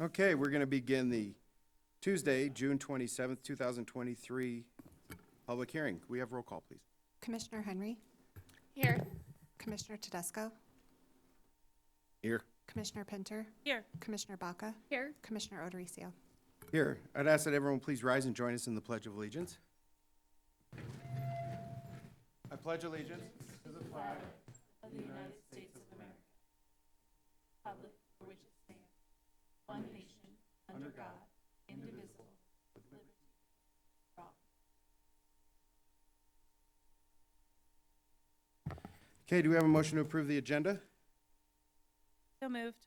Okay, we're going to begin the Tuesday, June 27th, 2023 public hearing. Can we have roll call, please? Commissioner Henry, Here. Commissioner Tedesco, Here. Commissioner Pinter, Here. Commissioner Baca, Here. Commissioner O'Dorisio. Here. I'd ask that everyone please rise and join us in the Pledge of Allegiance. I pledge allegiance to the flag Of the United States of America. Republic for which it stands, one nation, under God, indivisible, with liberty for all. Okay, do we have a motion to approve the agenda? So moved.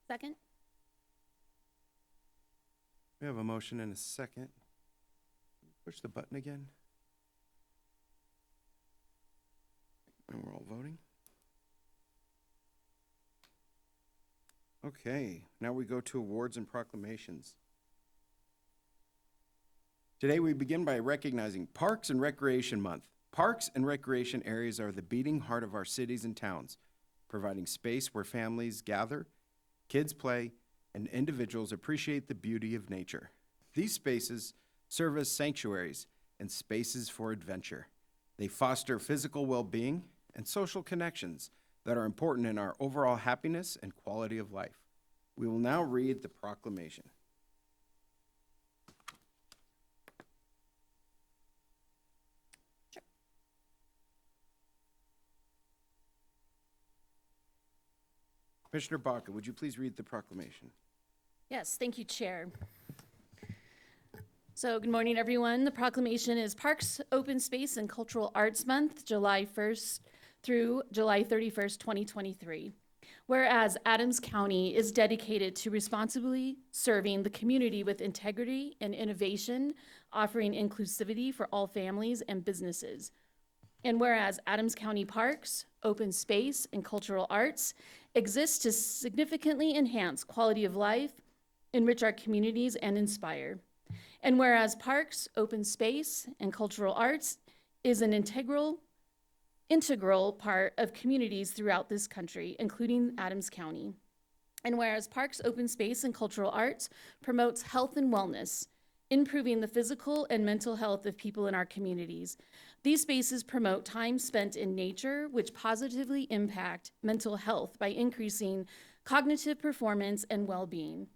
Second? We have a motion and a second. Push the button again. And we're all voting. Okay, now we go to awards and proclamations. Today we begin by recognizing Parks and Recreation Month. Parks and recreation areas are the beating heart of our cities and towns, providing space where families gather, kids play, and individuals appreciate the beauty of nature. These spaces serve as sanctuaries and spaces for adventure. They foster physical well-being and social connections that are important in our overall happiness and quality of life. We will now read the proclamation. Commissioner Baca, would you please read the proclamation? Yes, thank you, Chair. So, good morning, everyone. The proclamation is Parks, Open Space, and Cultural Arts Month, July 1st through July 31st, 2023. Whereas Adams County is dedicated to responsibly serving the community with integrity and innovation, offering inclusivity for all families and businesses. And whereas Adams County Parks, Open Space, and Cultural Arts exist to significantly enhance quality of life, enrich our communities, and inspire. And whereas Parks, Open Space, and Cultural Arts is an integral part of communities throughout this country, including Adams County. And whereas Parks, Open Space, and Cultural Arts promotes health and wellness, improving the physical and mental health of people in our communities. These spaces promote time spent in nature, which positively impact mental health by increasing cognitive performance and well-being.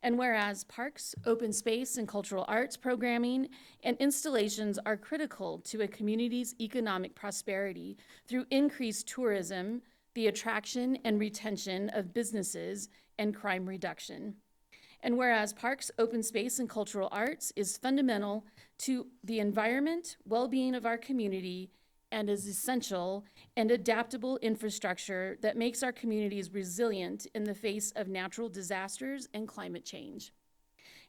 And whereas parks, open space, and cultural arts programming and installations are critical to a community's economic prosperity through increased tourism, the attraction and retention of businesses, and crime reduction. And whereas parks, open space, and cultural arts is fundamental to the environment, well-being of our community, and is essential and adaptable infrastructure that makes our communities resilient in the face of natural disasters and climate change.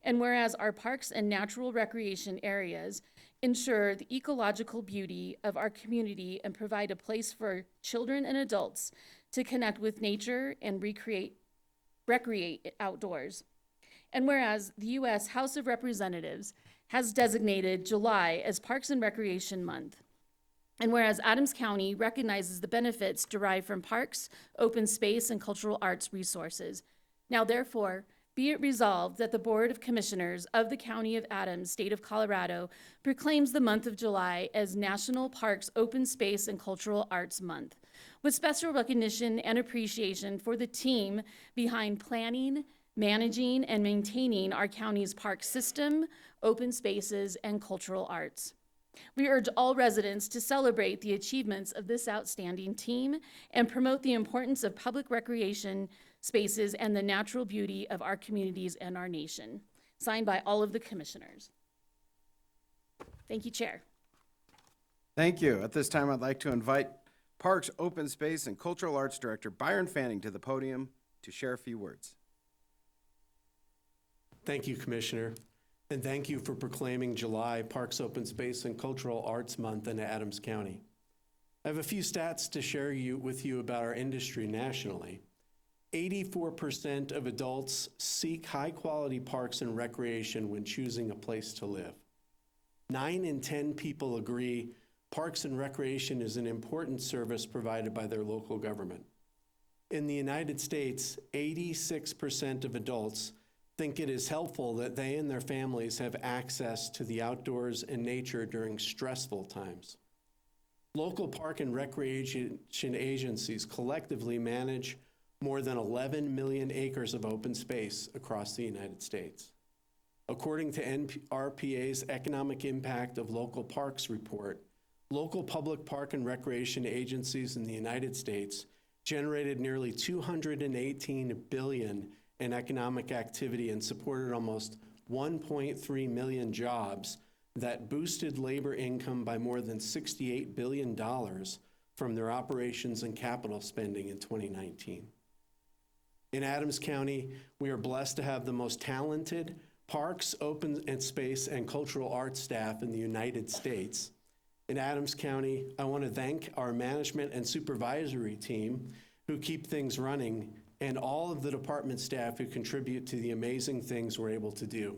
And whereas our parks and natural recreation areas ensure the ecological beauty of our community and provide a place for children and adults to connect with nature and recreate outdoors. And whereas the U.S. House of Representatives has designated July as Parks and Recreation Month. And whereas Adams County recognizes the benefits derived from parks, open space, and cultural arts resources. Now therefore, be it resolved that the Board of Commissioners of the County of Adams, State of Colorado, proclaims the month of July as National Parks, Open Space, and Cultural Arts Month, with special recognition and appreciation for the team behind planning, managing, and maintaining our county's park system, open spaces, and cultural arts. We urge all residents to celebrate the achievements of this outstanding team and promote the importance of public recreation spaces and the natural beauty of our communities and our nation. Signed by all of the commissioners. Thank you, Chair. Thank you. At this time, I'd like to invite Parks, Open Space, and Cultural Arts Director Byron Fanning to the podium to share a few words. Thank you, Commissioner, and thank you for proclaiming July Parks, Open Space, and Cultural Arts Month in Adams County. I have a few stats to share with you about our industry nationally. 84% of adults seek high-quality parks and recreation when choosing a place to live. 9 in 10 people agree parks and recreation is an important service provided by their local government. In the United States, 86% of adults think it is helpful that they and their families have access to the outdoors and nature during stressful times. Local park and recreation agencies collectively manage more than 11 million acres of open space across the United States. According to NRPA's Economic Impact of Local Parks report, local public park and recreation agencies in the United States generated nearly $218 billion in economic activity and supported almost 1.3 million jobs that boosted labor income by more than $68 billion from their operations and capital spending in 2019. In Adams County, we are blessed to have the most talented parks, open and space, and cultural arts staff in the United States. In Adams County, I want to thank our management and supervisory team who keep things running, and all of the department staff who contribute to the amazing things we're able to do.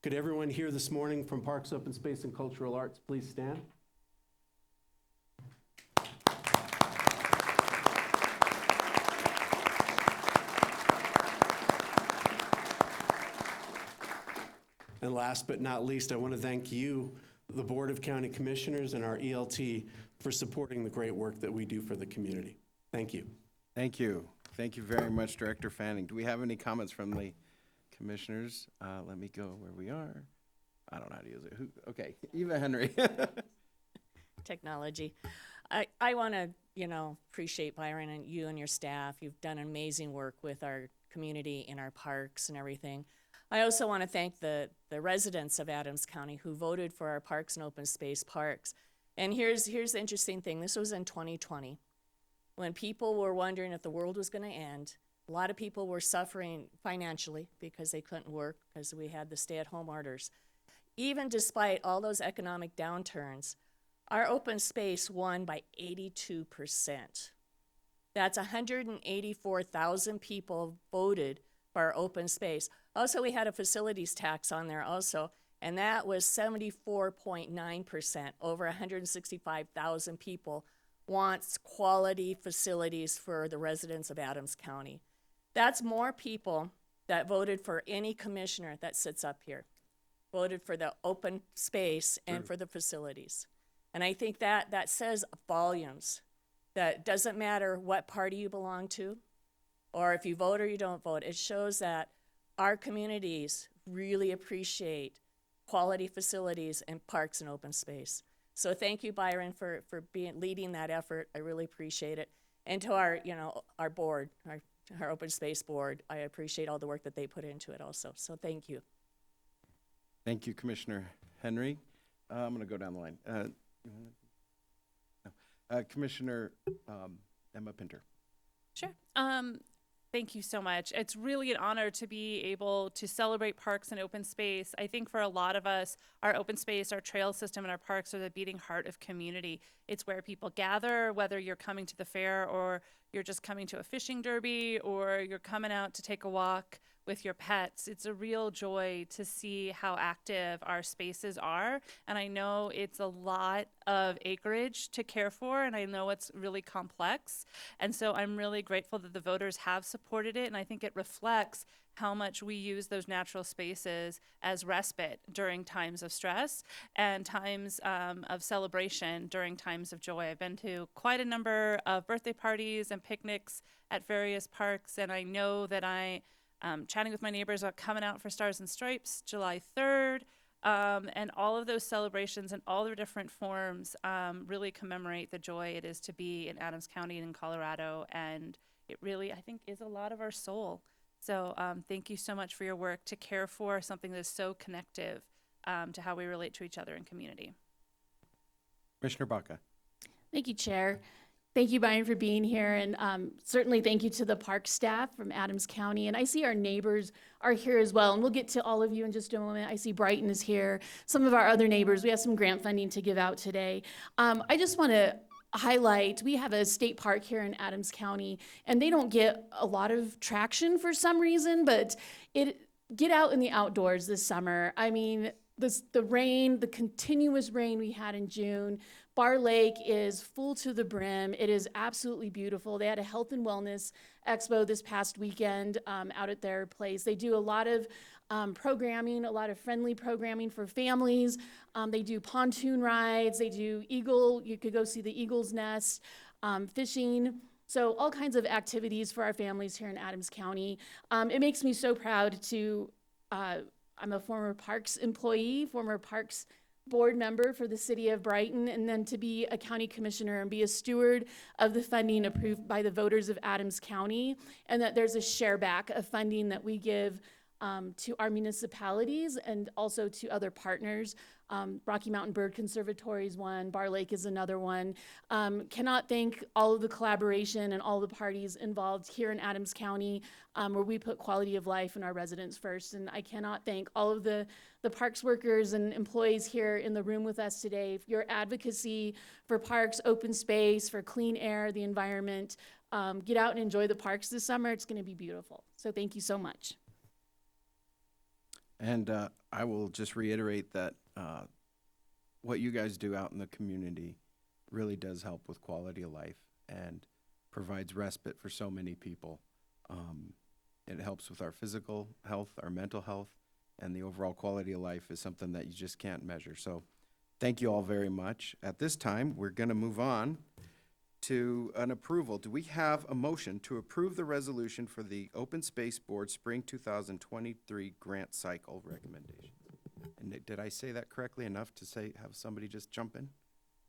Could everyone here this morning from Parks, Open Space, and Cultural Arts please stand? And last but not least, I want to thank you, the Board of County Commissioners, and our ELT for supporting the great work that we do for the community. Thank you. Thank you. Thank you very much, Director Fanning. Do we have any comments from the commissioners? Let me go where we are. I don't know how to use it. Okay, Eva Henry. Technology. I want to, appreciate Byron and you and your staff. You've done amazing work with our community in our parks and everything. I also want to thank the residents of Adams County who voted for our parks and open space parks. And here's the interesting thing. This was in 2020 when people were wondering if the world was going to end. A lot of people were suffering financially because they couldn't work because we had the stay-at-home orders. Even despite all those economic downturns, our open space won by 82%. That's 184,000 people voted for our open space. Also, we had a facilities tax on there also, and that was 74.9%. Over 165,000 people wants quality facilities for the residents of Adams County. That's more people that voted for any commissioner that sits up here, voted for the open space and for the facilities. And I think that says volumes. That doesn't matter what party you belong to, or if you vote or you don't vote. It shows that our communities really appreciate quality facilities and parks and open space. So thank you, Byron, for leading that effort. I really appreciate it. And to our board, our open space board, I appreciate all the work that they put into it also. So thank you. Thank you, Commissioner Henry. I'm going to go down the line. Commissioner Emma Pinter. Sure. Thank you so much. It's really an honor to be able to celebrate parks and open space. I think for a lot of us, our open space, our trail system, and our parks are the beating heart of community. It's where people gather, whether you're coming to the fair or you're just coming to a fishing derby or you're coming out to take a walk with your pets. It's a real joy to see how active our spaces are. And I know it's a lot of acreage to care for, and I know it's really complex. And so I'm really grateful that the voters have supported it. And I think it reflects how much we use those natural spaces as respite during times of stress and times of celebration during times of joy. I've been to quite a number of birthday parties and picnics at various parks, and I know that chatting with my neighbors about coming out for Stars and Stripes July 3rd, and all of those celebrations and all their different forms really commemorate the joy it is to be in Adams County and in Colorado, and it really, I think, is a lot of our soul. So thank you so much for your work to care for something that is so connective to how we relate to each other in community. Commissioner Baca. Thank you, Chair. Thank you, Byron, for being here, and certainly thank you to the park staff from Adams County. And I see our neighbors are here as well, and we'll get to all of you in just a moment. I see Brighton is here. Some of our other neighbors, we have some grant funding to give out today. I just want to highlight, we have a state park here in Adams County, and they don't get a lot of traction for some reason, but get out in the outdoors this summer. I mean, the rain, the continuous rain we had in June, Bar Lake is full to the brim. It is absolutely beautiful. They had a health and wellness expo this past weekend out at their place. They do a lot of programming, a lot of friendly programming for families. They do pontoon rides. They do you could go see the Eagle's Nest, fishing. So all kinds of activities for our families here in Adams County. It makes me so proud to, I'm a former Parks employee, former Parks board member for the city of Brighton, and then to be a county commissioner and be a steward of the funding approved by the voters of Adams County, and that there's a share back of funding that we give to our municipalities and also to other partners. Rocky Mountain Bird Conservatory is one, Bar Lake is another one. Cannot thank all of the collaboration and all the parties involved here in Adams County, where we put quality of life and our residents first. And I cannot thank all of the parks workers and employees here in the room with us today for your advocacy for parks, open space, for clean air, the environment. Get out and enjoy the parks this summer. It's gonna be beautiful. So thank you so much. And I will just reiterate that what you guys do out in the community really does help with quality of life and provides respite for so many people. It helps with our physical health, our mental health, and the overall quality of life is something that you just can't measure. So thank you all very much. At this time, we're going to move on to an approval. Do we have a motion to approve the resolution for the Open Space Board Spring 2023 grant cycle recommendation? And did I say that correctly enough to say, have somebody just jump in?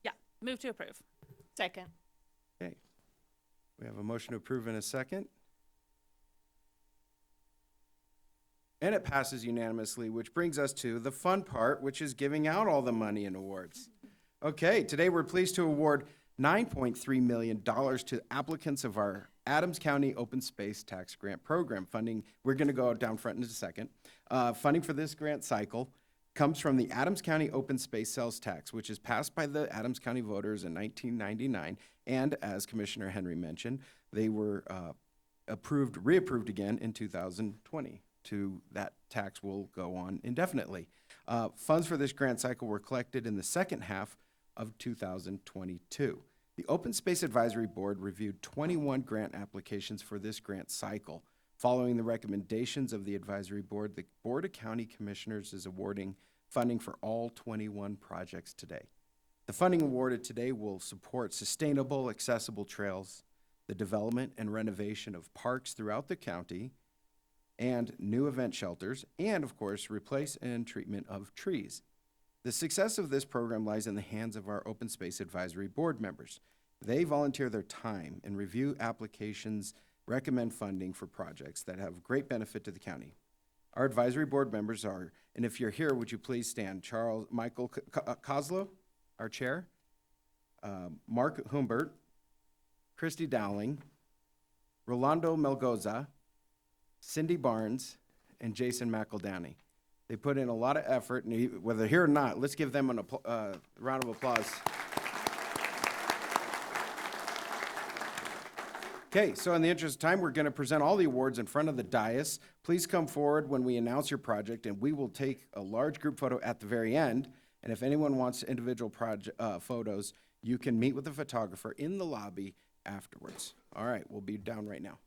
Yeah, move to approve. Second. Okay. We have a motion to approve in a second. And it passes unanimously, which brings us to the fun part, which is giving out all the money and awards. Okay, today we're pleased to award $9.3 million to applicants of our Adams County Open Space Tax Grant Program. Funding, we're going to go down front in a second. Funding for this grant cycle comes from the Adams County Open Space Sales Tax, which is passed by the Adams County voters in 1999. And as Commissioner Henry mentioned, they were reapproved again in 2020. That tax will go on indefinitely. Funds for this grant cycle were collected in the second half of 2022. The Open Space Advisory Board reviewed 21 grant applications for this grant cycle. Following the recommendations of the Advisory Board, the Board of County Commissioners is awarding funding for all 21 projects today. The funding awarded today will support sustainable, accessible trails, the development and renovation of parks throughout the county, and new event shelters, and of course, replace and treatment of trees. The success of this program lies in the hands of our Open Space Advisory Board members. They volunteer their time and review applications, recommend funding for projects that have great benefit to the county. Our advisory board members are, and if you're here, would you please stand? Michael Kozlow, our chair, Mark Humbert, Christy Dowling, Rolando Melgoza, Cindy Barnes, and Jason McEldowney. They put in a lot of effort, and whether here or not, let's give them a round of applause. Okay, so in the interest of time, we're going to present all the awards in front of the dais. Please come forward when we announce your project, and we will take a large group photo at the very end. And if anyone wants individual photos, you can meet with the photographer in the lobby afterwards. All right, we'll be down right now.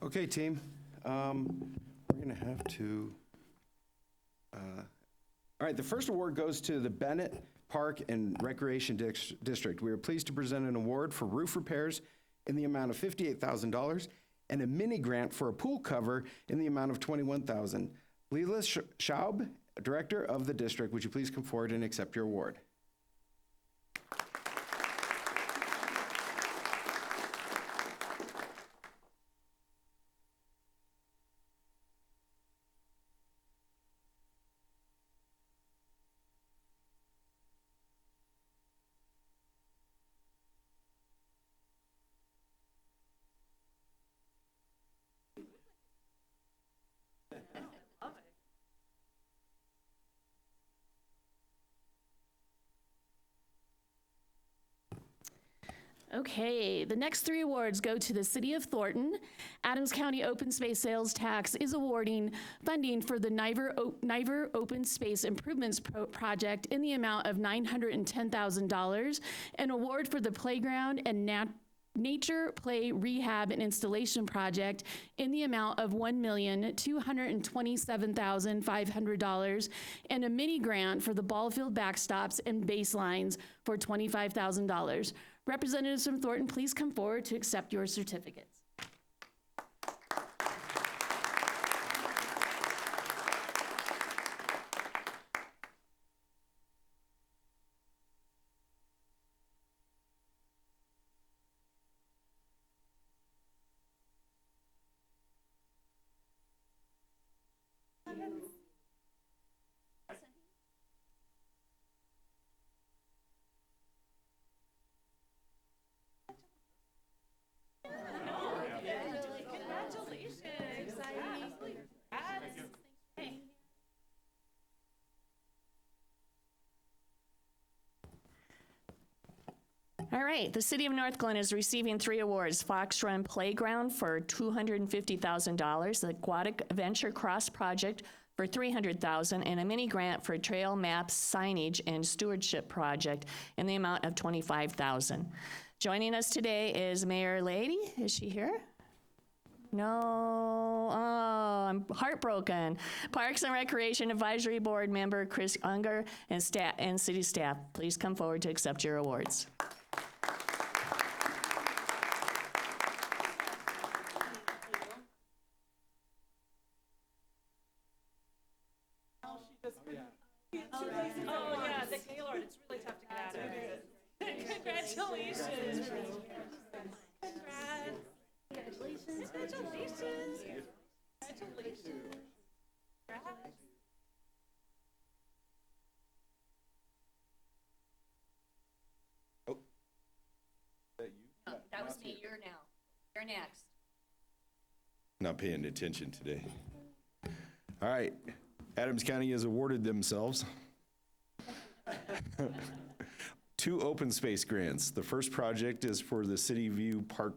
Okay, team, we're gonna have to, all right, the first award goes to the Bennett Park and Recreation District. We are pleased to present an award for roof repairs in the amount of $58,000 and a mini grant for a pool cover in the amount of $21,000. Leela Schaub, Director of the District, would you please come forward and accept your award? Okay, the next three awards go to the City of Thornton. Adams County Open Space Sales Tax is awarding funding for the Niver Open Space Improvements Project in the amount of $910,000. An award for the Playground and Nature Play Rehab and Installation Project in the amount of $1,227,500, and a mini grant for the ball field backstops and baselines for $25,000. Representatives from Thornton, please come forward to accept your certificates. All right, the City of North Glen is receiving 3 awards: Fox Run Playground for $250,000, the Aquatic Venture Cross Project for $300,000, and a mini grant for Trail Maps Signage and Stewardship Project in the amount of $25,000. Joining us today is Mayor Lady. Is she here? No, oh, I'm heartbroken. Parks and Recreation Advisory Board member Chris Unger and staff and city staff, please come forward to accept your awards. Oh, yeah, the Gaylord, it's really tough to get out of. Congratulations. Congratulations. Congratulations. Congratulations. That was me, you're now. You're next. Not paying attention today. All right, Adams County has awarded themselves 2 open space grants. The first project is for the City View Park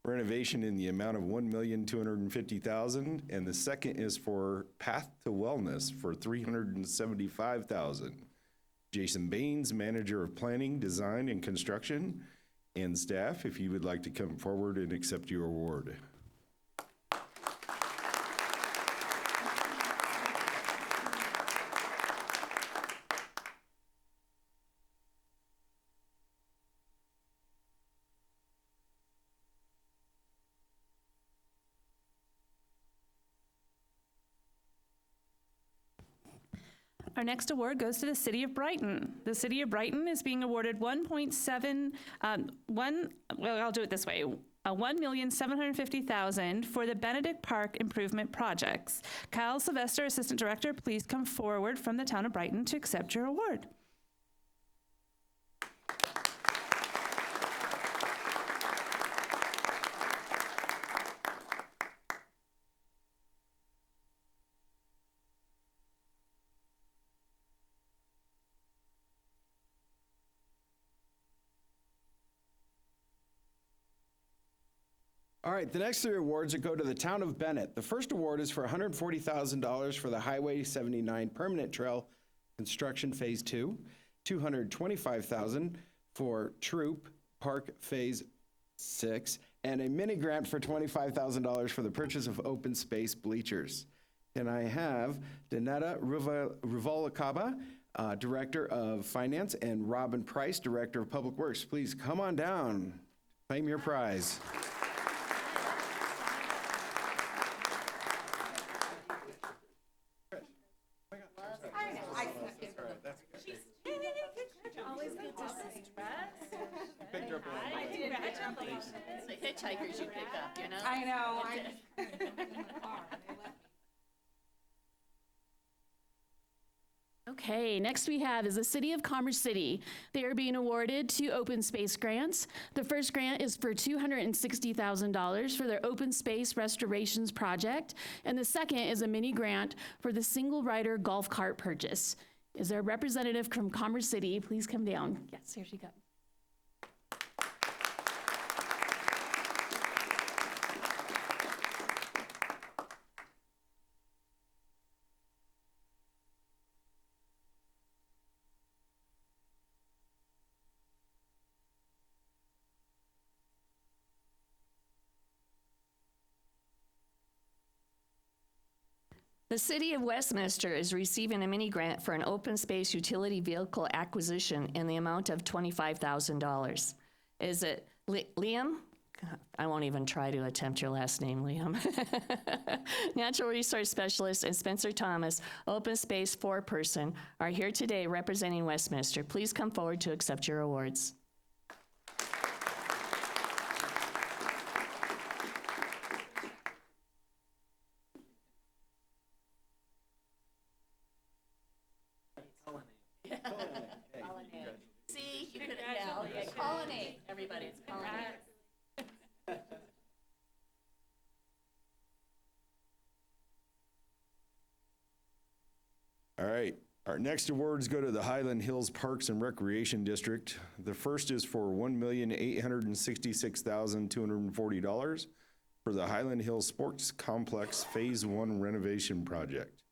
renovation in the amount of $1,250,000, and the second is for Path to Wellness for $375,000. Jason Baines, Manager of Planning, Design, and Construction, and staff, if you would like to come forward and accept your award. Our next award goes to the City of Brighton. The City of Brighton is being awarded I'll do it this way, $1,750,000 for the Benedict Park Improvement Projects. Kyle Sylvester, Assistant Director, please come forward from the town of Brighton to accept your award. All right, the next 3 awards go to the town of Bennett. The first award is for $140,000 for the Highway 79 Permanent Trail Construction Phase 2, $225,000 for Troop Park Phase 6, and a mini grant for $25,000 for the purchase of open space bleachers. Can I have Danetta Rivalacaba, Director of Finance, and Robin Price, Director of Public Works? Please come on down, claim your prize. The hitchhikers you pick up, you know? I know. Okay, next we have is the City of Commerce City. They are being awarded 2 open space grants. The first grant is for $260,000 for their open space restorations project, and the second is a mini grant for the single rider golf cart purchase. Is there a representative from Commerce City? Please come down. Yes, here she comes. The City of Westminster is receiving a mini grant for an open space utility vehicle acquisition in the amount of $25,000. Is it Liam? I won't even try to attempt your last name, Liam. Natural Resource Specialist and Spencer Thomas, Open Space foreperson, are here today representing Westminster. Please come forward to accept your awards. See, you could, yeah, colonnade, everybody, it's colonnade. All right, our next awards go to the Highland Hills Parks and Recreation District. The first is for $1,866,240 for the Highland Hills Sports Complex Phase 1 renovation project.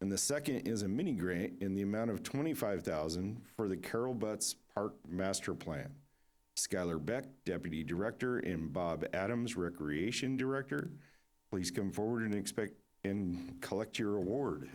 And the second is a mini grant in the amount of $25,000 for the Carol Butts Park Master Plan. Skylar Beck, Deputy Director, and Bob Adams, Recreation Director. Please come forward and collect your award.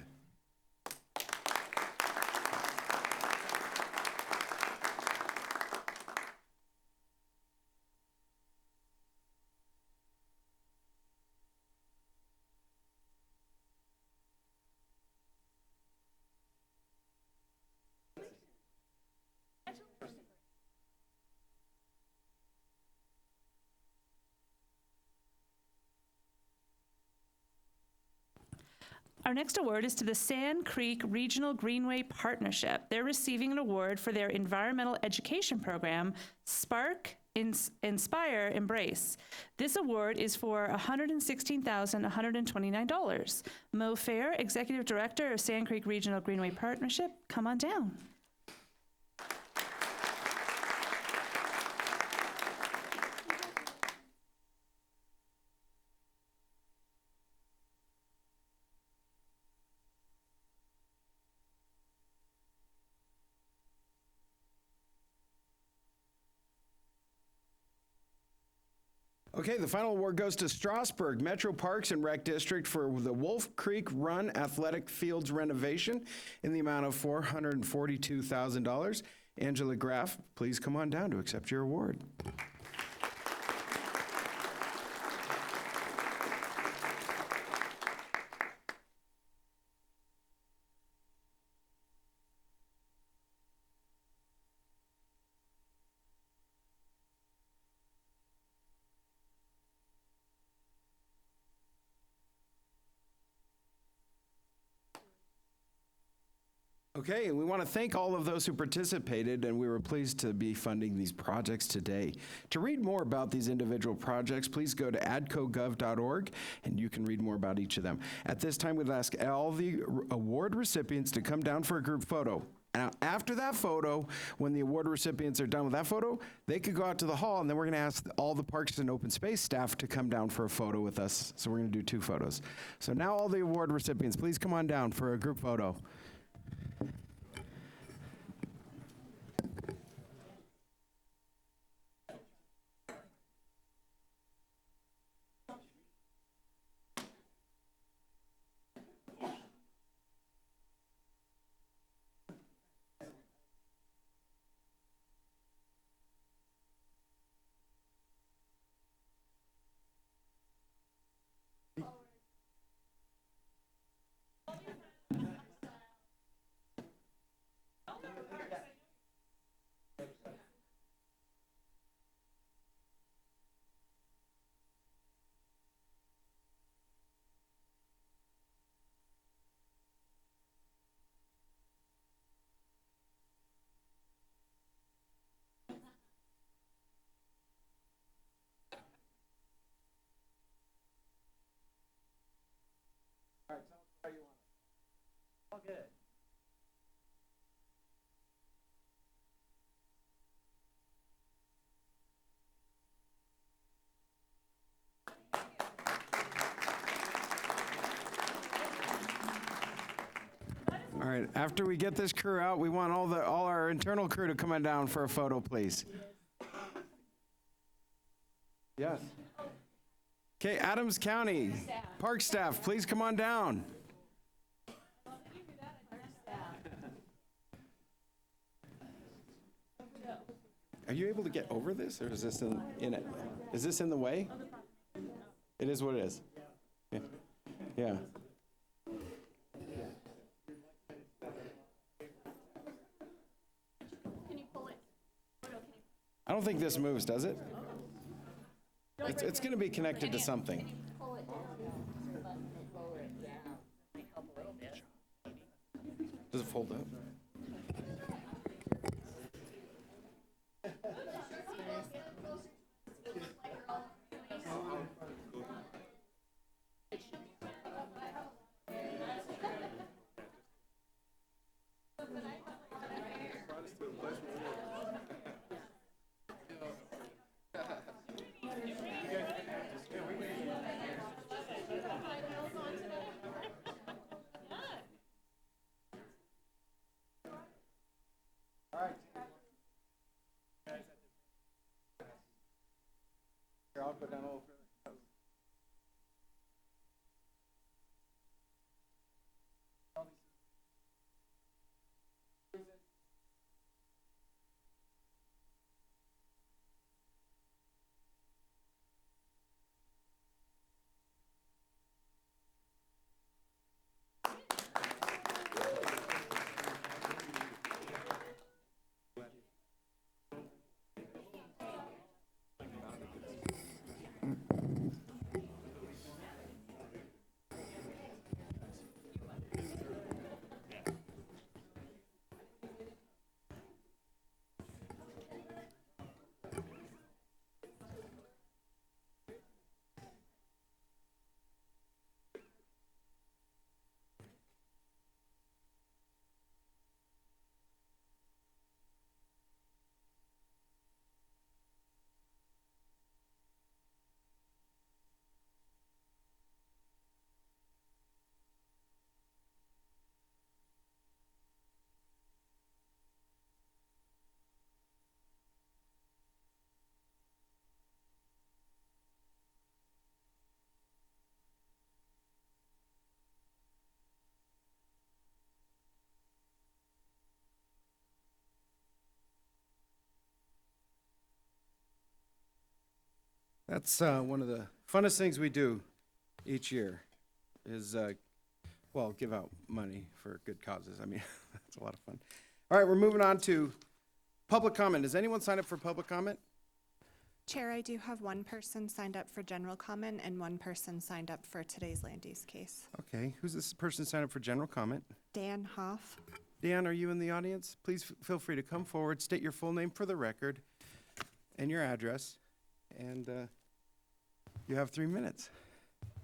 Our next award is to the Sand Creek Regional Greenway Partnership. They're receiving an award for their environmental education program, Spark, Inspire, Embrace. This award is for $116,129. Mo Fair, Executive Director of Sand Creek Regional Greenway Partnership, come on down. Okay, the final award goes to Strasburg Metro Parks and Rec District for the Wolf Creek Run Athletic Fields renovation in the amount of $442,000. Angela Graff, please come on down to accept your award. Okay, and we want to thank all of those who participated, and we were pleased to be funding these projects today. To read more about these individual projects, please go to adcogov.org, and you can read more about each of them. At this time, we'd ask all the award recipients to come down for a group photo. Now, after that photo, when the award recipients are done with that photo, they could go out to the hall, and then we're going to ask all the Parks and Open Space staff to come down for a photo with us. So we're going to do 2 photos. So now all the award recipients, please come on down for a group photo. All right, after we get this crew out, we want all our internal crew to come on down for a photo, please. Yes. Okay, Adams County Park staff, please come on down. Are you able to get over this, or is this in it? Is this in the way? It is what it is. Yeah. Yeah. I don't think this moves, does it? It's going to be connected to something. Does it fold up? Here, I'll go down a little further. That's one of the funnest things we do each year is, well, give out money for good causes. I mean, that's a lot of fun. All right, we're moving on to public comment. Does anyone sign up for public comment? Chair, I do have one person signed up for general comment and one person signed up for today's land use case. Okay, who's this person signed up for general comment? Dan Hoff. Dan, are you in the audience? Please feel free to come forward, state your full name for the record and your address, and you have 3 minutes.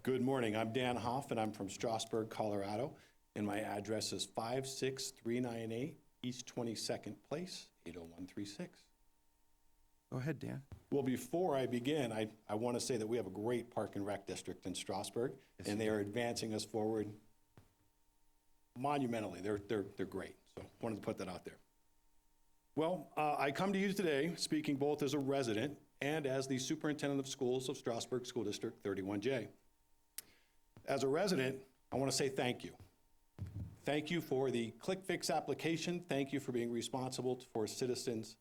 Good morning. I'm Dan Hoff, and I'm from Strasburg, Colorado, and my address is 56398 East 22nd Place, 80136. Go ahead, Dan. Well, before I begin, I want to say that we have a great park and rec district in Strasburg, and they are advancing us forward monumentally. They're great, so wanted to put that out there. Well, I come to you today speaking both as a resident and as the superintendent of schools of Strasburg School District 31J. As a resident, I want to say thank you. Thank you for the ClickFix application. Thank you for being responsible for citizens'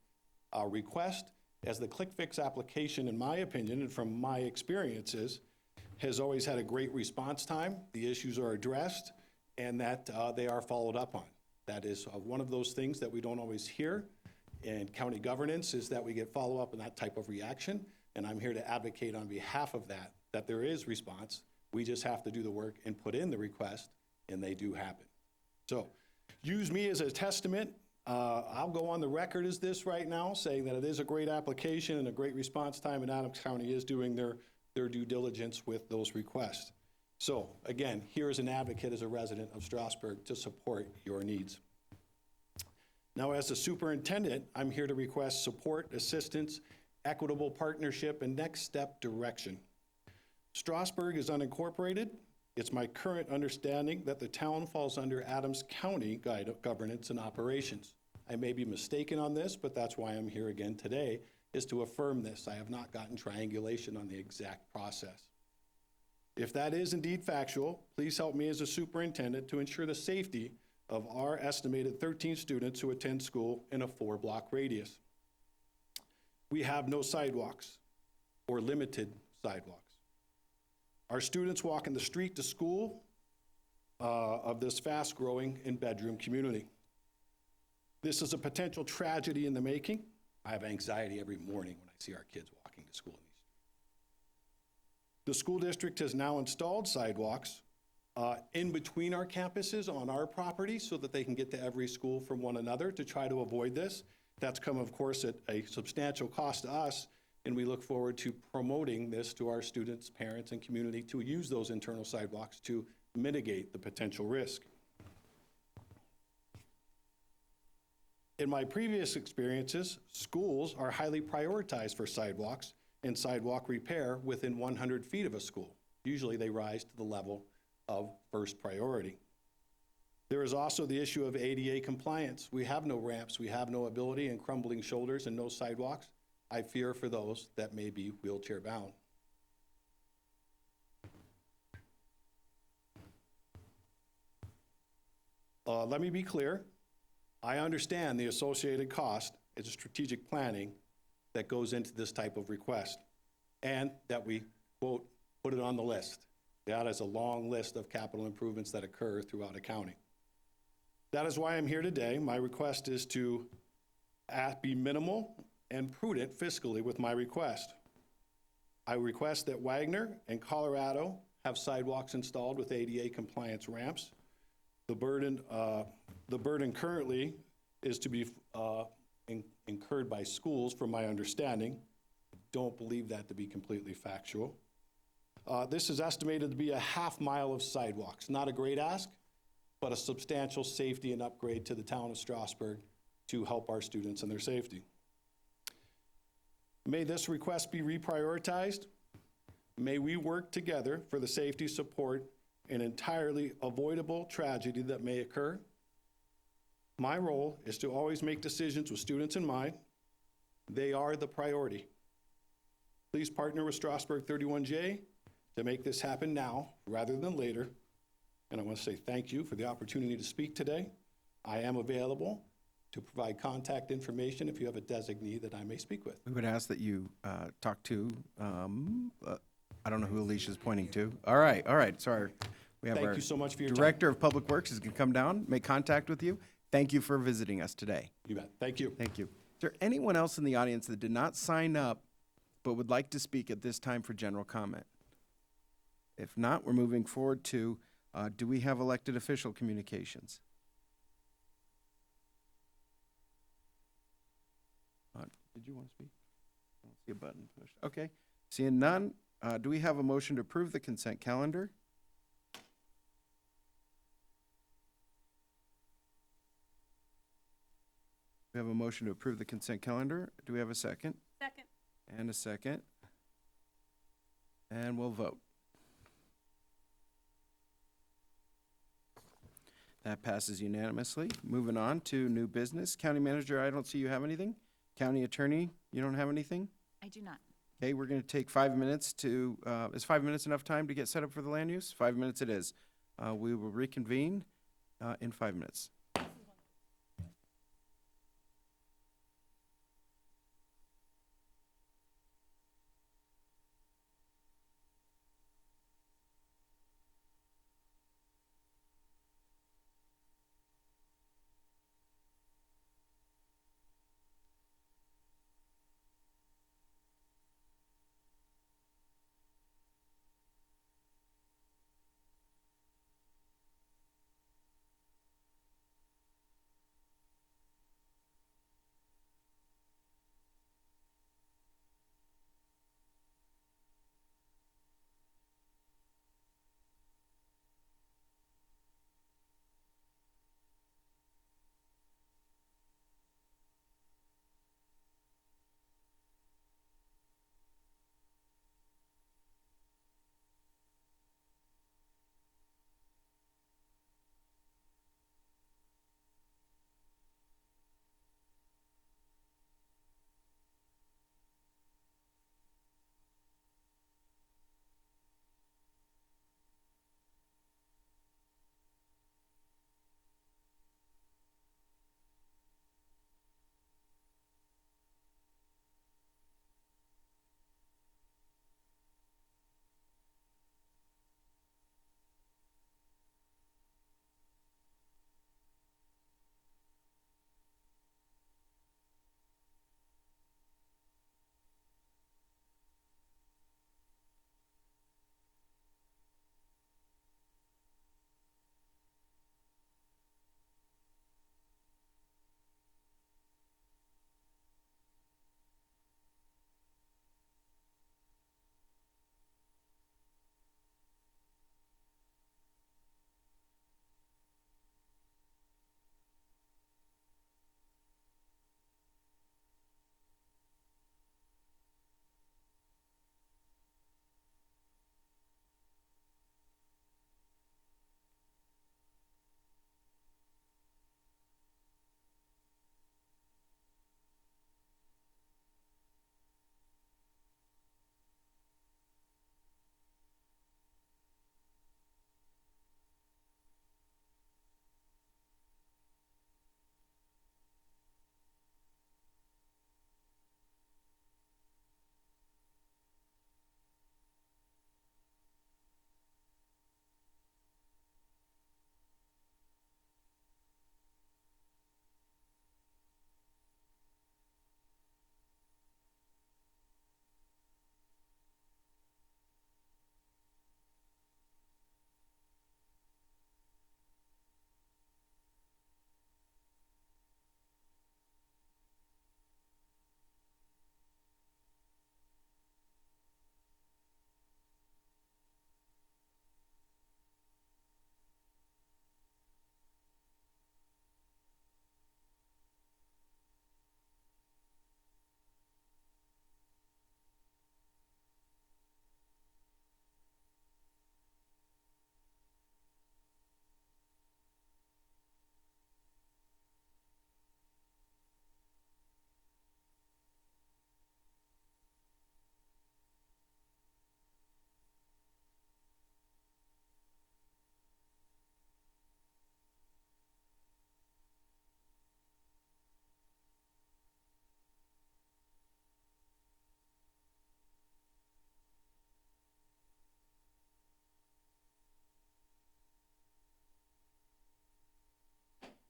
request. As the ClickFix application, in my opinion, and from my experiences, has always had a great response time. The issues are addressed, and that they are followed up on. That is one of those things that we don't always hear in county governance, is that we get follow-up on that type of reaction, and I'm here to advocate on behalf of that there is response. We just have to do the work and put in the request, and they do happen. So use me as a testament. I'll go on the record as this right now, saying that it is a great application and a great response time, and Adams County is doing their due diligence with those requests. So again, here is an advocate as a resident of Strasburg to support your needs. Now, as the superintendent, I'm here to request support, assistance, equitable partnership, and next step direction. Strasburg is unincorporated. It's my current understanding that the town falls under Adams County governance and operations. I may be mistaken on this, but that's why I'm here again today, is to affirm this. I have not gotten triangulation on the exact process. If that is indeed factual, please help me as a superintendent to ensure the safety of our estimated 13 students who attend school in a 4-block radius. We have no sidewalks or limited sidewalks. Our students walk in the street to school of this fast-growing and bedroom community. This is a potential tragedy in the making. I have anxiety every morning when I see our kids walking to school in these streets. The school district has now installed sidewalks in between our campuses on our property so that they can get to every school from one another to try to avoid this. That's come, of course, at a substantial cost to us, and we look forward to promoting this to our students, parents, and community to use those internal sidewalks to mitigate the potential risk. In my previous experiences, schools are highly prioritized for sidewalks and sidewalk repair within 100 feet of a school. Usually they rise to the level of first priority. There is also the issue of ADA compliance. We have no ramps, we have no ability, and crumbling shoulders and no sidewalks. I fear for those that may be wheelchair bound. Let me be clear. I understand the associated cost is strategic planning that goes into this type of request, and that we, quote, put it on the list. That is a long list of capital improvements that occur throughout a county. That is why I'm here today. My request is to be minimal and prudent fiscally with my request. I request that Wagner and Colorado have sidewalks installed with ADA compliance ramps. The burden currently is to be incurred by schools, from my understanding. Don't believe that to be completely factual. This is estimated to be a half-mile of sidewalks. Not a great ask, but a substantial safety and upgrade to the town of Strasburg to help our students and their safety. May this request be reprioritized. May we work together for the safety, support, and entirely avoidable tragedy that may occur. My role is to always make decisions with students in mind. They are the priority. Please partner with Strasburg 31J to make this happen now rather than later. And I want to say thank you for the opportunity to speak today. I am available to provide contact information if you have a designee that I may speak with. We would ask that you talk to, I don't know who Alicia's pointing to. All right, sorry. We have Thank our you so much for your time. Director of Public Works is going to come down, make contact with you. Thank you for visiting us today. You bet. Thank you. Thank you. Is there anyone else in the audience that did not sign up but would like to speak at this time for general comment? If not, we're moving forward to, do we have elected official communications? Did you want to speak? I don't see a button pushed. Okay. Seeing none, do we have a motion to approve the consent calendar? We have a motion to approve the consent calendar. Do we have a second? Second. And a second. And we'll vote. That passes unanimously. Moving on to new business. County Manager, I don't see you have anything. County Attorney, you don't have anything? I do not. Okay, we're going to take 5 minutes to, is 5 minutes enough time to get set up for the land use? 5 minutes it is. We will reconvene in 5 minutes.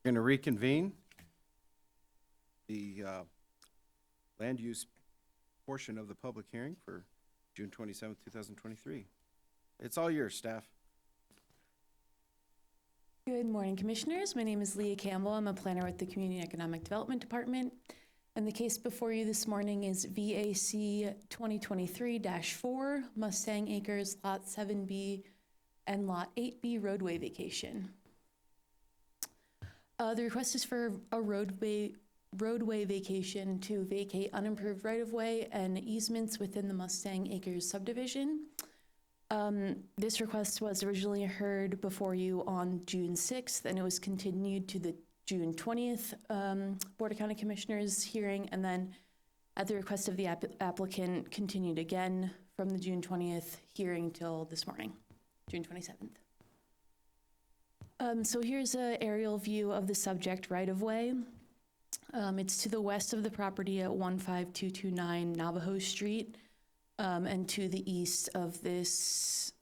Going to reconvene the land use portion of the public hearing for June 27th, 2023. It's all yours, staff. Good morning, Commissioners. My name is Leah Campbell. I'm a planner with the Community and Economic Development Department. And the case before you this morning is VAC 2023-4, Mustang Acres, Lot 7B and Lot 8B roadway vacation. The request is for a roadway vacation to vacate unimproved right-of-way and easements within the Mustang Acres subdivision. This request was originally heard before you on June 6th, and it was continued to the June 20th Board of County Commissioners hearing, and then at the request of the applicant, continued again from the June 20th hearing till this morning, June 27th. So here's an aerial view of the subject right-of-way. It's to the west of the property at 15229 Navajo Street, and to the east of this,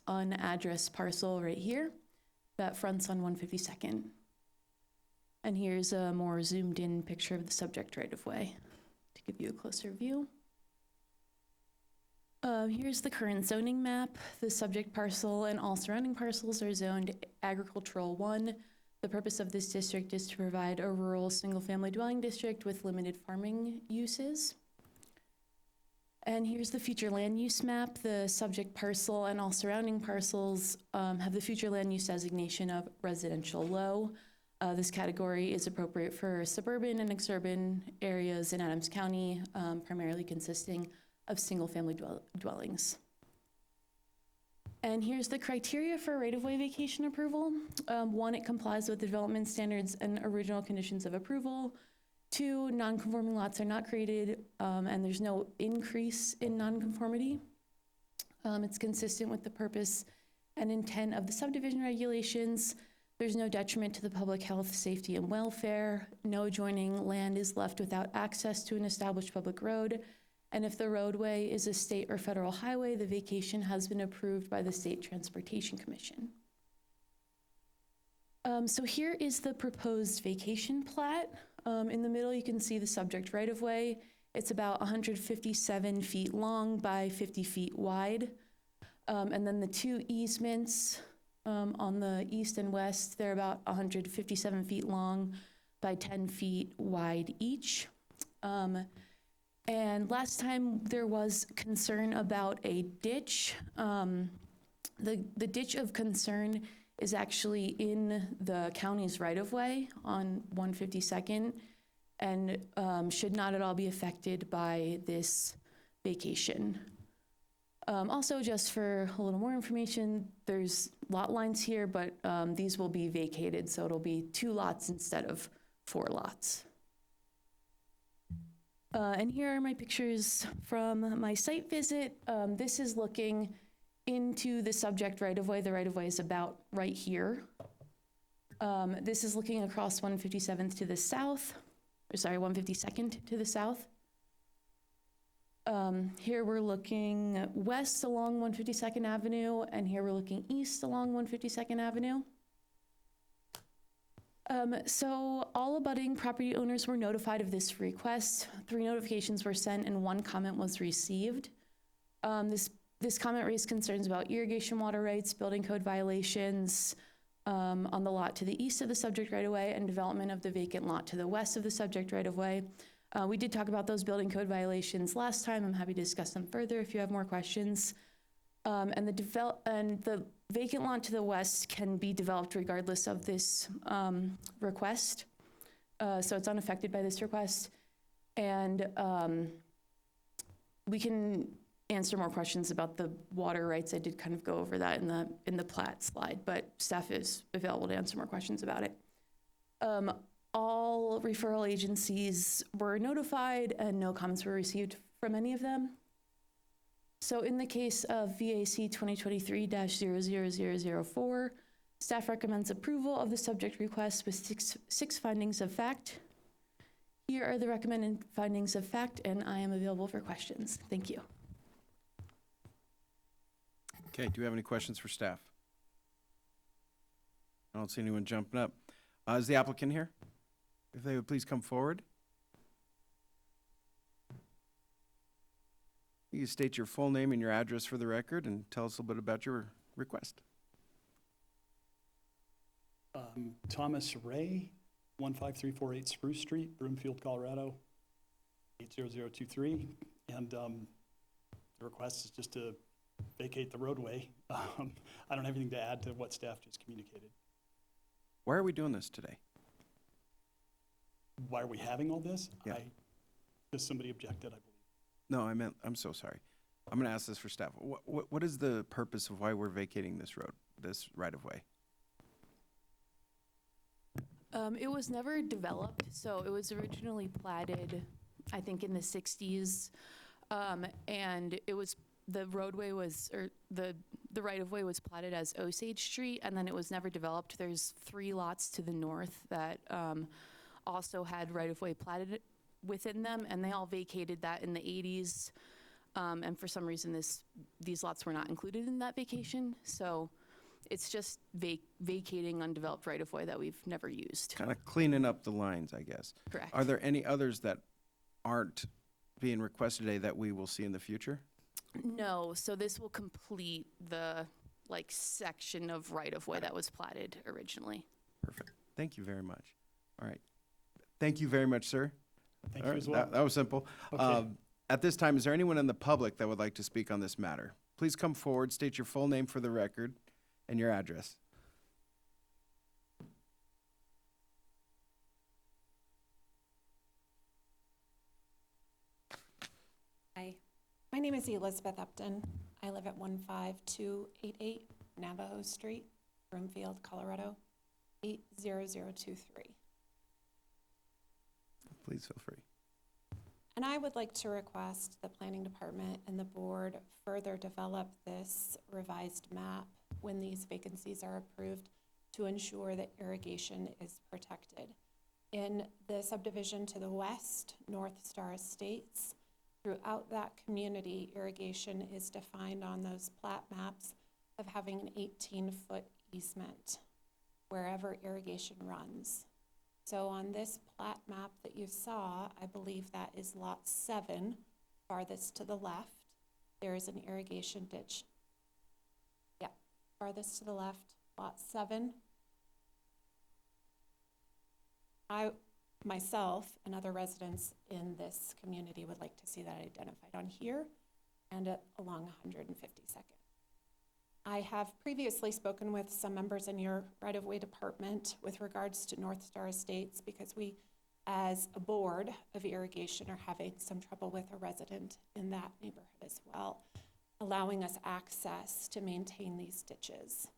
unaddressed parcel right here that fronts on 152nd. And here's a more zoomed in picture of the subject right-of-way to give you a closer view. Here's the current zoning map. The subject parcel and all surrounding parcels are zoned agricultural 1. The purpose of this district is to provide a rural single-family dwelling district with limited farming uses. And here's the future land use map. The subject parcel and all surrounding parcels have the future land use designation of residential low. This category is appropriate for suburban and exurban areas in Adams County, primarily consisting of single-family dwellings. And here's the criteria for right-of-way vacation approval. 1, it complies with the development standards and original conditions of approval. 2, non-conforming lots are not created, and there's no increase in non-conformity. It's consistent with the purpose and intent of the subdivision regulations. There's no detriment to the public health, safety, and welfare. No adjoining land is left without access to an established public road. And if the roadway is a state or federal highway, the vacation has been approved by the State Transportation Commission. So here is the proposed vacation plat. In the middle, you can see the subject right-of-way. It's about 157 feet long by 50 feet wide. And then the 2 easements on the east and west, they're about 157 feet long by 10 feet wide each. And last time there was concern about a ditch. The ditch of concern is actually in the county's right-of-way on 152nd and should not at all be affected by this vacation. Also, just for a little more information, there's lot lines here, but these will be vacated, so it'll be 2 lots instead of 4 lots. And here are my pictures from my site visit. This is looking into the subject right-of-way. The right-of-way is about right here. This is looking across 157th to the south, or sorry, 152nd to the south. Here we're looking west along 152nd Avenue, and here we're looking east along 152nd Avenue. So all abutting property owners were notified of this request. 3 notifications were sent and 1 comment was received. This comment raised concerns about irrigation water rights, building code violations on the lot to the east of the subject right-of-way, and development of the vacant lot to the west of the subject right-of-way. We did talk about those building code violations last time. I'm happy to discuss them further if you have more questions. And the vacant lot to the west can be developed regardless of this request. So it's unaffected by this request. And we can answer more questions about the water rights. I did kind of go over that in the plat slide, but staff is available to answer more questions about it. All referral agencies were notified and no comments were received from any of them. So in the case of VAC 2023-00004, staff recommends approval of the subject request with six findings of fact. Here are the recommended findings of fact, and I am available for questions. Thank you. Okay, do you have any questions for staff? I don't see anyone jumping up. Is the applicant here? If they would please come forward. You state your full name and your address for the record and tell us a little bit about your request. Thomas Ray, 15348 Spruce Street, Broomfield, Colorado, 80023. And the request is just to vacate the roadway. I don't have anything to add to what staff just communicated. Why are we doing this today? Why are we having all this? Yeah. Because somebody objected, I believe. No, I'm so sorry. I'm going to ask this for staff. What is the purpose of why we're vacating this road, this right-of-way? It was never developed, so it was originally platted, I think, in the 60s. And it was, the roadway was, or the right-of-way was platted as Osage Street, and then it was never developed. There's 3 lots to the north that also had right-of-way platted within them, and they all vacated that in the 80s. And for some reason, these lots were not included in that vacation. So it's just vacating undeveloped right-of-way that we've never used. Kind of cleaning up the lines, I guess. Correct. Are there any others that aren't being requested today that we will see in the future? No, so this will complete the section of right-of-way that was platted originally. Perfect. Thank you very much. All right. Thank you very much, sir. Thank All you right, as well. That was simple. Okay. At this time, is there anyone in the public that would like to speak on this matter? Please come forward, state your full name for the record and your address. Hi, my name is Elizabeth Upton. I live at 15288 Navajo Street, Broomfield, Colorado, 80023. Please feel free. And I would like to request the planning department and the board further develop this revised map when these vacancies are approved to ensure that irrigation is protected. In the subdivision to the west, North Star Estates, throughout that community, irrigation is defined on those plat maps of having an 18-foot easement wherever irrigation runs. So on this plat map that you saw, I believe that is lot 7, farthest to the left. There is an irrigation ditch. Yeah, farthest to the left, lot 7. I, myself, and other residents in this community would like to see that identified on here and along 152nd. I have previously spoken with some members in your right-of-way department with regards to North Star Estates because we, as a board of irrigation, are having some trouble with a resident in that neighborhood as well, allowing us access to maintain these ditches.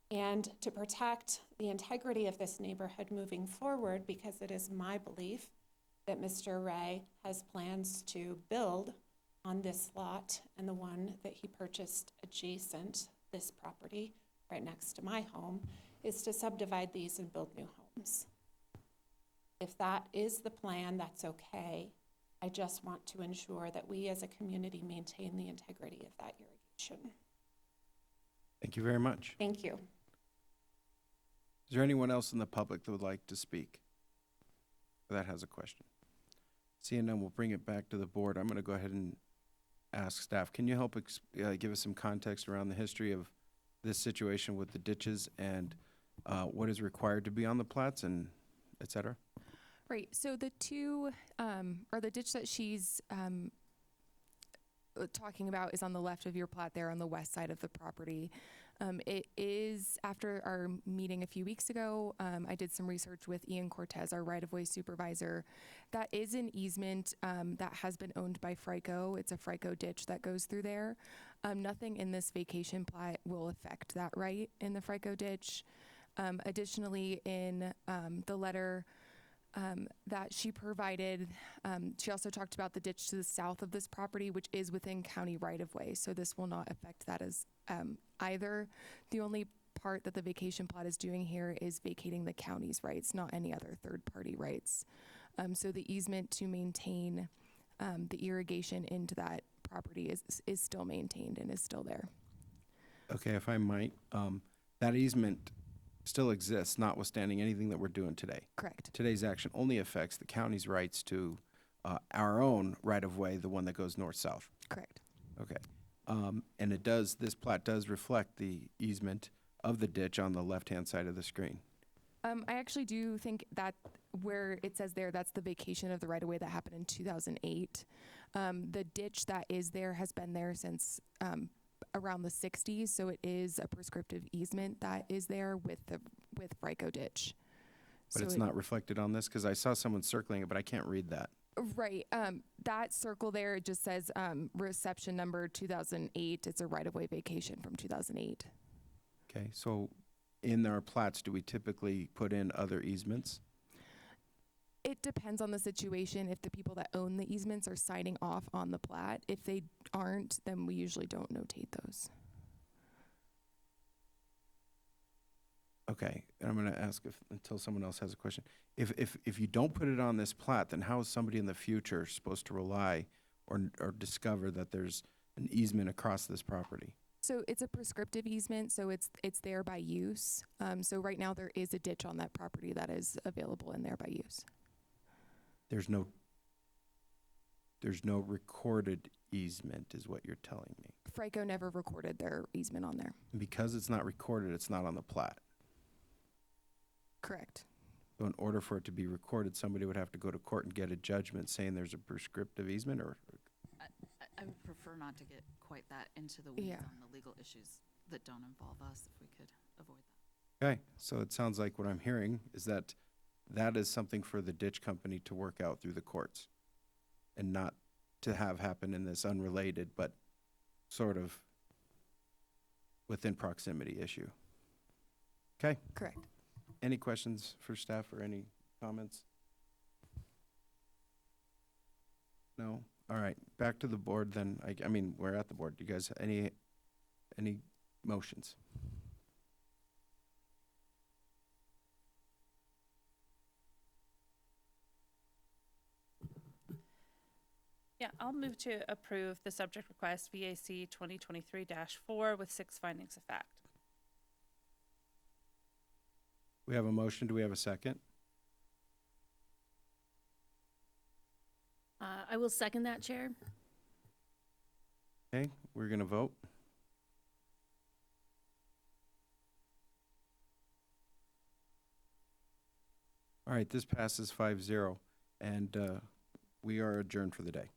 And to protect the integrity of this neighborhood moving forward, because it is my belief that Mr. Ray has plans to build on this lot and the one that he purchased adjacent this property right next to my home, is to subdivide these and build new homes. If that is the plan, that's okay. I just want to ensure that we as a community maintain the integrity of that irrigation. Thank you very much. Thank you. Is there anyone else in the public that would like to speak or that has a question? Seeing none, we'll bring it back to the board. I'm going to go ahead and ask staff, can you help give us some context around the history of this situation with the ditches and what is required to be on the plats and et cetera? Right, so the two, or the ditch that she's talking about is on the left of your plat there on the west side of the property. It is, after our meeting a few weeks ago, I did some research with Ian Cortez, our right-of-way supervisor. That is an easement that has been owned by FRICO. It's a FRICO ditch that goes through there. Nothing in this vacation plat will affect that right in the FRICO ditch. Additionally, in the letter that she provided, she also talked about the ditch to the south of this property, which is within county right-of-way, so this will not affect that as either. The only part that the vacation plot is doing here is vacating the county's rights, not any other third-party rights. So the easement to maintain the irrigation into that property is still maintained and is still there. Okay, if I might, that easement still exists, notwithstanding anything that we're doing today. Correct. Today's action only affects the county's rights to our own right-of-way, the one that goes north-south. Correct. Okay. And this plat does reflect the easement of the ditch on the left-hand side of the screen. I actually do think that where it says there, that's the vacation of the right-of-way that happened in 2008. The ditch that is there has been there since around the 60s, so it is a prescriptive easement that is there with FRICO ditch. But So it's not reflected on this, because I saw someone circling it, but I can't read that. Right. That circle there, it just says reception number 2008. It's a right-of-way vacation from 2008. Okay, so in our plats, do we typically put in other easements? It depends on the situation. If the people that own the easements are signing off on the plat, if they aren't, then we usually don't notate those. Okay, and I'm gonna ask until someone else has a question. If you don't put it on this plat, then how is somebody in the future supposed to rely or discover that there's an easement across this property? So it's a prescriptive easement, so it's there by use. So right now there is a ditch on that property that is available and there by use. There's no recorded easement, is what you're telling me. FRICO never recorded their easement on there. And because it's not recorded, it's not on the plat. Correct. So in order for it to be recorded, somebody would have to go to court and get a judgment saying there's a prescriptive easement, or? I would prefer not to get quite that into the weeds Yeah. on the legal issues that don't involve us, if we could avoid that. Okay, so it sounds like what I'm hearing is that is something for the ditch company to work out through the courts and not to have happen in this unrelated but sort of within proximity issue. Okay, Correct. any questions for staff or any comments? No? All right, back to the board then. I mean, we're at the board. Do you guys, any motions? Yeah, I'll move to approve the subject request VAC 2023-4 with 6 findings of fact. We have a motion. Do we have a second? I will second that, Chair. Okay, we're going to vote. All right, this passes 5-0, and we are adjourned for the day.